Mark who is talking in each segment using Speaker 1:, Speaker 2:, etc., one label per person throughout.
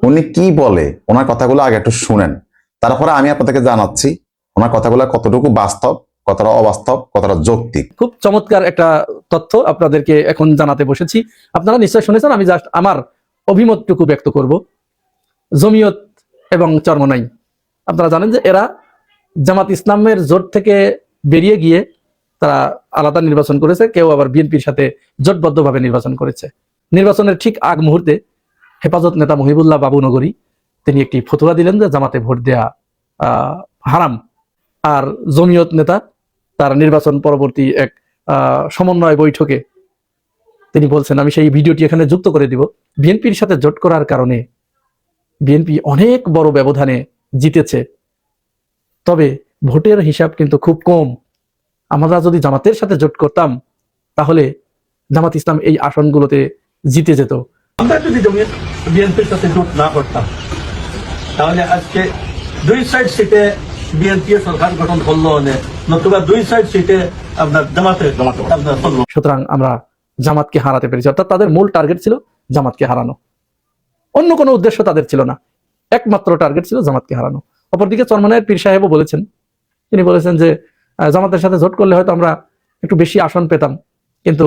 Speaker 1: উনি কি বলে ওনার কথাগুলো আগে একটু শুনেন, তারপরে আমি আপনাদেরকে জানাচ্ছি ওনার কথাগুলো কতটুকু বাস্তব, কতটা অবাস্তব, কতটা যৌক্তিক।
Speaker 2: খুব চমৎকার একটা তথ্য আপনাদেরকে এখন জানাতে বসেছি। আপনারা নিশ্চয় শুনেছেন, আমি জাস্ট আমার অভিমতটুকু ব্যক্ত করব। জমিয়ত এবং চরমনাই, আপনারা জানেন যে এরা জামাত ইসলামের জোট থেকে বেরিয়ে গিয়ে তারা আলাদা নির্বাচন করেছে, কেউ আবার বিএনপির সাথে জোটবদ্ধভাবে নির্বাচন করেছে। নির্বাচনের ঠিক আগ মুহূর্তে হেফাজত নেতা মহিবুল্লাহ বাবু নগরী তিনি একটি ফতোয়া দিলেন যে জামাতে ভোট দেয়া হারাম। আর জমিয়ত নেতা তার নির্বাচন পরবর্তী এক সমন্বয় বৈঠকে তিনি বলছেন, আমি সেই ভিডিওটি এখানে যুক্ত করে দিব, বিএনপির সাথে জোট করার কারণে বিএনপি অনেক বড় ব্যবধানে জিতেছে, তবে ভোটের হিসাব কিন্তু খুব কম। আমরা যদি জামাতের সাথে জোট করতাম তাহলে জামাত ইসলাম এই আসনগুলোতে জিতে যেত।
Speaker 3: আমরা যদি বিএনপির সাথে জোট না করতাম তাহলে আজকে 2 সাইড সিটে বিএনপি সরকার গঠন করলো, নতুবা 2 সাইড সিটে আপনার জামাতে আপনার করলো।
Speaker 2: সুতরাং আমরা জামাতকে হারাতে পেরেছি, অর্থাৎ তাদের মূল টার্গেট ছিল জামাতকে হারানো, অন্য কোনো উদ্দেশ্য তাদের ছিল না, একমাত্র টার্গেট ছিল জামাতকে হারানো। অপরদিকে চরমনাইয়ের পীর সাহেবও বলেছেন, তিনি বলেছেন যে জামাতের সাথে জোট করলে হয়তো আমরা একটু বেশি আসন পেতাম, কিন্তু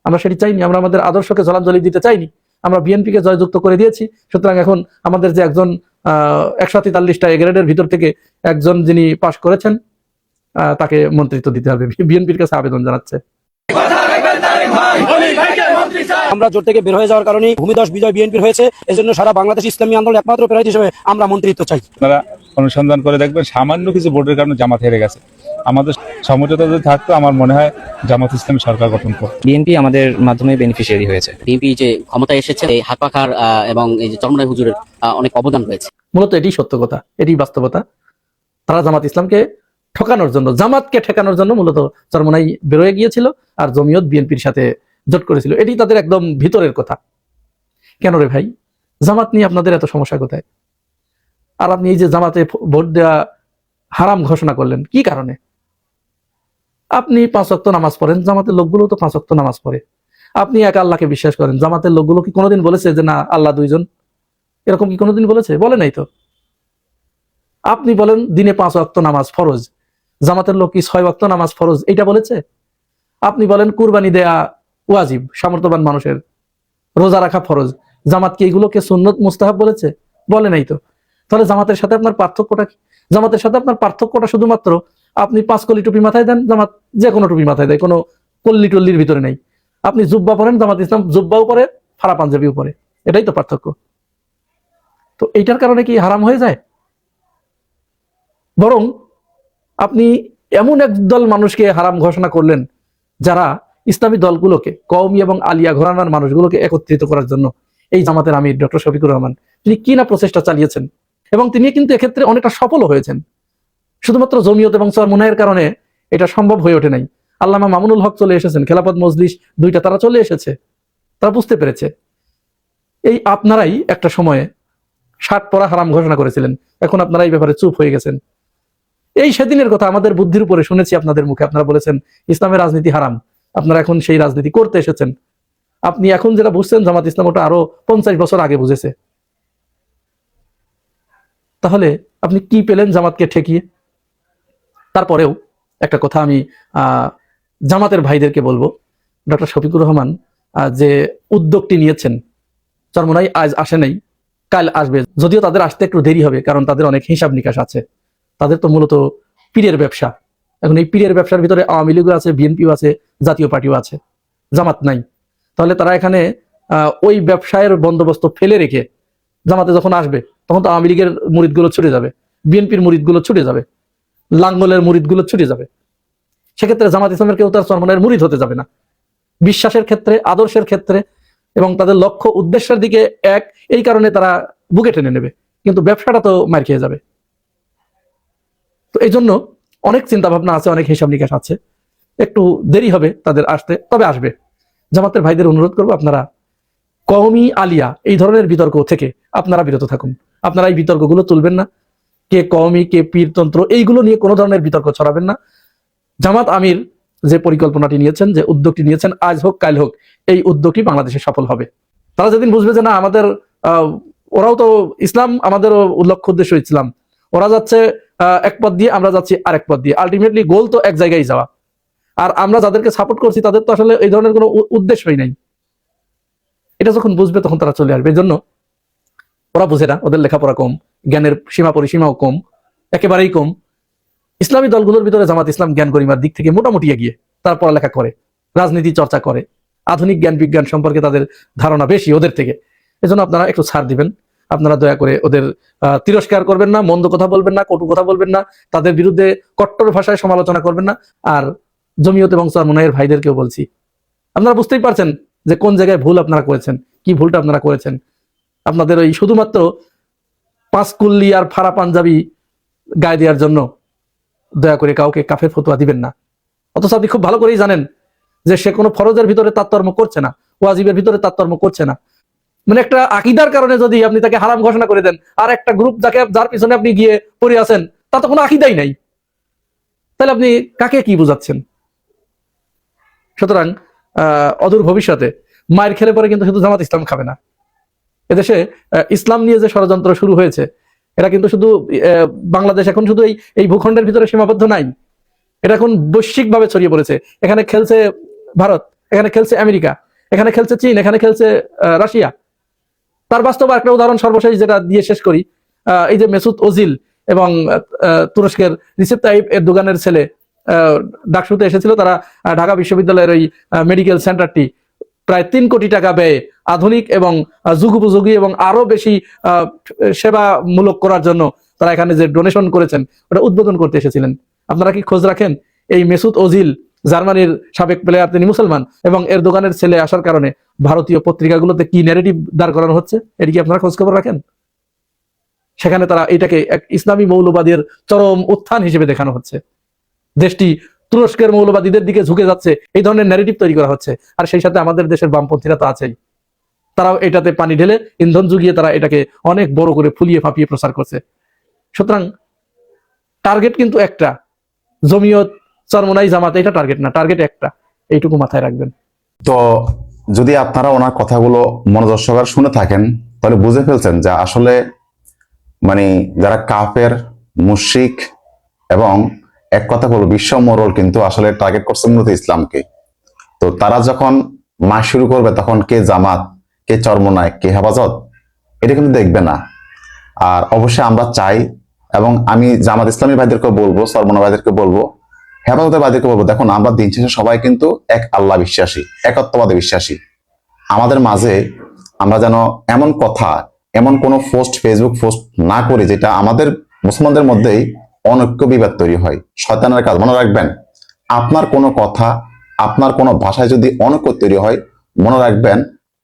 Speaker 2: আমরা সেটি চাইনি, আমরা আমাদের আদর্শকে জলাঞ্জলি দিতে চাইনি, আমরা বিএনপিকে জয়যুক্ত করে দিয়েছি। সুতরাং এখন আমাদের যে একজন 143টা এ গ্রেডের ভিতর থেকে একজন যিনি পাশ করেছেন তাকে মন্ত্রিত্ব দিতে হবে, বিএনপির কাছে আবেদন জানাচ্ছে।
Speaker 4: আমরা জোট থেকে বের হয়ে যাওয়ার কারণে ভূমিধস বিজয় বিএনপির হয়েছে, এজন্য সারা বাংলাদেশ ইসলামী আন্দোলন একমাত্র প্রার্থী হিসেবে আমরা মন্ত্রিত্ব চাই।
Speaker 5: আপনারা অনুসন্ধান করে দেখবেন সামান্য কিছু ভোটের কারণে জামাত হেরে গেছে। আমাদের সমঝোতা যদি থাকতো আমার মনে হয় জামাত ইসলামী সরকার গঠন করত।
Speaker 6: বিএনপি আমাদের মাধ্যমে বেনিফিশিয়ারি হয়েছে। বিএনপি যে ক্ষমতায় এসেছে এই হাত পাখার এবং এই যে চরমনাই হুজুরের অনেক অবদান রয়েছে।
Speaker 2: মূলত এটি সত্য কথা, এটি বাস্তবতা। তারা জামাত ইসলামকে ঠকানোর জন্য, জামাতকে ঠেকানোর জন্য মূলত চরমনাই বেরোয় গিয়েছিল আর জমিয়ত বিএনপির সাথে জোট করেছিল, এটি তাদের একদম ভিতরের কথা। কেন রে ভাই, জামাত নিয়ে আপনাদের এত সমস্যা কোথায়? আর আপনি এই যে জামাতে ভোট দেওয়া হারাম ঘোষণা করলেন কি কারণে? আপনি 5 ওয়াক্ত নামাজ পড়েন, জামাতের লোকগুলো তো 5 ওয়াক্ত নামাজ পড়ে। আপনি এক আল্লাহকে বিশ্বাস করেন, জামাতের লোকগুলো কি কোনোদিন বলেছে যে না আল্লাহ 2 জন? এরকম কি কোনোদিন বলেছে? বলে নাই তো। আপনি বলেন দিনে 5 ওয়াক্ত নামাজ ফরজ, জামাতের লোক কি 6 ওয়াক্ত নামাজ ফরজ এটা বলেছে? আপনি বলেন কুরবানি দেয়া ওয়াজিব, সামর্থ্যবান মানুষের, রোজা রাখা ফরজ, জামাত কি এগুলোকে সুন্নত মুস্তাহাব বলেছে? বলে নাই তো। তাহলে জামাতের সাথে আপনার পার্থক্যটা কি? জামাতের সাথে আপনার পার্থক্যটা শুধুমাত্র আপনি 5 কলি টুপি মাথায় দেন, জামাত যে কোনো টুপি মাথায় দেয়, কোনো কল্লি টল্লির ভিতরে নেই। আপনি জুব্বা পরেন, জামাত ইসলাম জুব্বাও পরে, ফাড়া পাঞ্জাবিও পরে, এটাই তো পার্থক্য। তো এইটার কারণে কি হারাম হয়ে যায়? বরং আপনি এমন একদল মানুষকে হারাম ঘোষণা করলেন যারা ইসলামী দলগুলোকে, কওমি এবং আলিয়া ঘরানার মানুষগুলোকে একত্রিত করার জন্য এই জামাতের আমির ডক্টর শফিকুর রহমান তিনি কি না প্রচেষ্টা চালিয়েছেন, এবং তিনি কিন্তু এক্ষেত্রে অনেকটা সফলও হয়েছেন। শুধুমাত্র জমিয়ত এবং চরমনাইয়ের কারণে এটা সম্ভব হয়ে ওঠে নাই। আল্লামা মামুনুল হক চলে এসেছেন, খেলাফত মজলিস 2টা তারা চলে এসেছে, তারা বুঝতে পেরেছে। এই আপনারাই একটা সময়ে 60 পরা হারাম ঘোষণা করেছিলেন, এখন আপনারা এই ব্যাপারে চুপ হয়ে গেছেন। এই সেদিনের কথা আমাদের বুদ্ধির উপরে শুনেছি আপনাদের মুখে, আপনারা বলেছেন ইসলামের রাজনীতি হারাম, আপনারা এখন সেই রাজনীতি করতে এসেছেন। আপনি এখন যেটা বুঝছেন জামাত ইসলাম ওটা আরো 50 বছর আগে বুঝেছে। তাহলে আপনি কি পেলেন জামাতকে ঠেকিয়ে? তারপরেও একটা কথা আমি জামাতের ভাইদেরকে বলবো, ডক্টর শফিকুর রহমান যে উদ্যোগটি নিয়েছেন, চরমনাই আজ আসে নাই, কাল আসবে, যদিও তাদের আসতে একটু দেরি হবে কারণ তাদের অনেক হিসাব নিকাশ আছে। তাদের তো মূলত পীরের ব্যবসা। এখন এই পীরের ব্যবসার ভিতরে আওয়ামী লীগও আছে, বিএনপিও আছে, জাতীয় পার্টিও আছে, জামাত নাই। তাহলে তারা এখানে ওই ব্যবসায়ের বন্দোবস্ত ফেলে রেখে জামাতে যখন আসবে তখন তো আওয়ামী লীগের মুরিদগুলো ছুটে যাবে, বিএনপির মুরিদগুলো ছুটে যাবে, লাঙ্গলের মুরিদগুলো ছুটে যাবে। সেক্ষেত্রে জামাত ইসলামের কেউ তার চরমনাইয়ের মুরিদ হতে যাবে না। বিশ্বাসের ক্ষেত্রে, আদর্শের ক্ষেত্রে এবং তাদের লক্ষ্য উদ্দেশ্যের দিকে এক, এই কারণে তারা বুকে টেনে নেবে, কিন্তু ব্যবসাটা তো মার খেয়ে যাবে। তো এই জন্য অনেক চিন্তা ভাবনা আছে, অনেক হিসাব নিকাশ আছে, একটু দেরি হবে তাদের আসতে, তবে আসবে। জামাতের ভাইদের অনুরোধ করবো আপনারা কওমি আলিয়া এই ধরনের বিতর্ক থেকে আপনারা বিরত থাকুন। আপনারা এই বিতর্কগুলো তুলবেন না, কে কওমি কে পীরতন্ত্র এইগুলো নিয়ে কোনো ধরনের বিতর্ক ছড়াবেন না। জামাত আমির যে পরিকল্পনাটি নিয়েছেন, যে উদ্যোগটি নিয়েছেন, আজ হোক কাল হোক এই উদ্যোগটি বাংলাদেশে সফল হবে। তারা যেদিন বুঝবে যে না আমাদের ওরাও তো ইসলাম, আমাদেরও লক্ষ্য উদ্দেশ্য ইসলাম। ওরা যাচ্ছে এক পথ দিয়ে, আমরা যাচ্ছি আরেক পথ দিয়ে, আলটিমেটলি গোল তো এক জায়গায় যাওয়া। আর আমরা যাদেরকে সাপোর্ট করছি তাদের তো আসলে এই ধরনের কোনো উদ্দেশ্যই নাই। এটা যখন বুঝবে তখন তারা চলে আসবে। এই জন্য ওরা বুঝে না, ওদের লেখাপড়া কম, জ্ঞানের সীমা পরিসীমাও কম, একেবারেই কম। ইসলামী দলগুলোর ভিতরে জামাত ইসলাম জ্ঞান গরিমার দিক থেকে মোটামুটি এগিয়ে, তারা পড়ালেখা করে, রাজনীতি চর্চা করে, আধুনিক জ্ঞান বিজ্ঞান সম্পর্কে তাদের ধারণা বেশি ওদের থেকে। এজন্য আপনারা একটু ছাড় দিবেন। আপনারা দয়া করে ওদের তিরস্কার করবেন না, মন্দ কথা বলবেন না, কটু কথা বলবেন না, তাদের বিরুদ্ধে কট্টর ভাষায় সমালোচনা করবেন না। আর জমিয়ত এবং চরমোনাইয়ের ভাইদেরকেও বলছি, আপনারা বুঝতেই পারছেন যে কোন জায়গায় ভুল আপনারা করেছেন, কি ভুলটা আপনারা করেছেন। আপনাদের ওই শুধুমাত্র পাঁচকুল্লি আর ফাড়া পাঞ্জাবি গায়ে দেওয়ার জন্য দয়া করে কাউকে কাফের ফতোয়া দিবেন না। অথচ আপনি খুব ভালো করেই জানেন যে সে কোনো ফরজের ভিতরে তারতম্য করছে না, ওয়াজিবের ভিতরে তারতম্য করছে না। মানে একটা আকীদার কারণে যদি আপনি তাকে হারাম ঘোষণা করে দেন, আর একটা গ্রুপ যার পিছনে আপনি গিয়ে পড়ে আছেন তা তো কোনো আকীদাই নাই, তাহলে আপনি কাকে কি বুঝাচ্ছেন? সুতরাং অদূর ভবিষ্যতে মায়ের খেলে পরে কিন্তু শুধু জামাত ইসলাম খাবে না। এদেশে ইসলাম নিয়ে যে ষড়যন্ত্র শুরু হয়েছে, এটা কিন্তু শুধু বাংলাদেশ এখন শুধু এই ভূখণ্ডের ভিতরে সীমাবদ্ধ নাই, এটা এখন বৈশ্বিকভাবে ছড়িয়ে পড়েছে। এখানে খেলছে ভারত, এখানে খেলছে আমেরিকা, এখানে খেলছে চীন, এখানে খেলছে রাশিয়া। তার বাস্তব একটা উদাহরণ সর্বশেষ যেটা দিয়ে শেষ করি, এই যে মেসুদ ওজিল এবং তুরস্কের রিসেপ তাইপ এরদোগানের ছেলে ডাকসুতে এসেছিল। তারা ঢাকা বিশ্ববিদ্যালয়ের ওই মেডিকেল সেন্টারটি প্রায় 3 কোটি টাকা ব্যয়ে আধুনিক এবং যুগোপযোগী এবং আরো বেশি সেবামূলক করার জন্য তারা এখানে যে ডোনেশন করেছেন ওটা উদ্বোধন করতে এসেছিলেন। আপনারা কি খোঁজ রাখেন এই মেসুদ ওজিল জার্মানির সাবেক প্লেয়ার, তিনি মুসলমান, এবং এরদোগানের ছেলে আসার কারণে ভারতীয় পত্রিকাগুলোতে কি ন্যারেটিভ দাঁড় করানো হচ্ছে, এটা কি আপনারা খোঁজ খবর রাখেন? সেখানে তারা এটাকে এক ইসলামী মৌলবাদের চরম উত্থান হিসেবে দেখানো হচ্ছে। দেশটি তুরস্কের মৌলবাদীদের দিকে ঝুঁকে যাচ্ছে, এই ধরনের ন্যারেটিভ তৈরি করা হচ্ছে। আর সেই সাথে আমাদের দেশের বামপন্থীরা তো আছেই, তারাও এটাতে পানি ঢেলে ইন্ধন জুগিয়ে তারা এটাকে অনেক বড় করে ফুলিয়ে ফাঁপিয়ে প্রচার করছে। সুতরাং টার্গেট কিন্তু একটা, জমিয়ত চরমোনাই জামাত এটা টার্গেট না, টার্গেট একটা, এইটুকু মাথায় রাখবেন।
Speaker 1: তো যদি আপনারা ওনার কথাগুলো মনোযোগ সহকারে শুনে থাকেন তাহলে বুঝে ফেলছেন যে আসলে মানে যারা কাফের, মুশরিক এবং এক কথা বলবো বিশ্ব মোড়ল কিন্তু আসলে টার্গেট করছে মূলত ইসলামকে। তো তারা যখন মাস শুরু করবে তখন কে জামাত, কে চরমোনাই, কে হেফাজত, এটা কিন্তু দেখবে না। আর অবশ্যই আমরা চাই, এবং আমি জামাত ইসলামী ভাইদেরকে বলবো, চরমোনাই ভাইদেরকে বলবো, হেফাজতের ভাইদেরকে বলবো, দেখুন আমরা দিন শেষে সবাই কিন্তু এক আল্লাহ বিশ্বাসী, একত্ববাদে বিশ্বাসী। আমাদের মাঝে আমরা যেন এমন কথা, এমন কোনো পোস্ট, ফেসবুক পোস্ট না করি যেটা আমাদের মুসলমানদের মধ্যেই অনৈক্য বিবাদ তৈরি হয়। শয়তানের কাজ। মনে রাখবেন, আপনার কোনো কথা, আপনার কোনো ভাষায় যদি অনৈক্য তৈরি হয়, মনে রাখবেন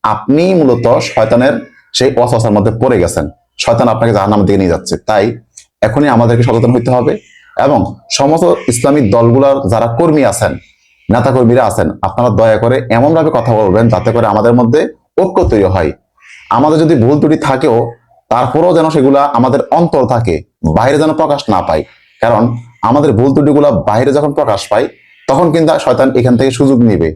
Speaker 1: আপনি মূলত শয়তানের সেই ওয়াসওয়াসার মধ্যে পড়ে গেছেন। শয়তান আপনাকে জাহান্নামের দিকে নিয়ে যাচ্ছে। তাই এখনই আমাদেরকে সচেতন হতে হবে, এবং সমস্ত ইসলামিক দলগুলোর যারা কর্মী আছেন, নেতা কর্মীরা আছেন, আপনারা দয়া করে এমন ভাবে কথা বলবেন যাতে করে আমাদের মধ্যে ঐক্য তৈরি হয়। আমাদের যদি ভুল ত্রুটি থাকেও তারপরেও যেন সেগুলা আমাদের অন্তর থাকে, বাইরে যেন প্রকাশ না পায়। কারণ আমাদের ভুল ত্রুটিগুলা বাইরে যখন প্রকাশ পায় তখন কিন্তু শয়তান এখান থেকে সুযোগ নিবে।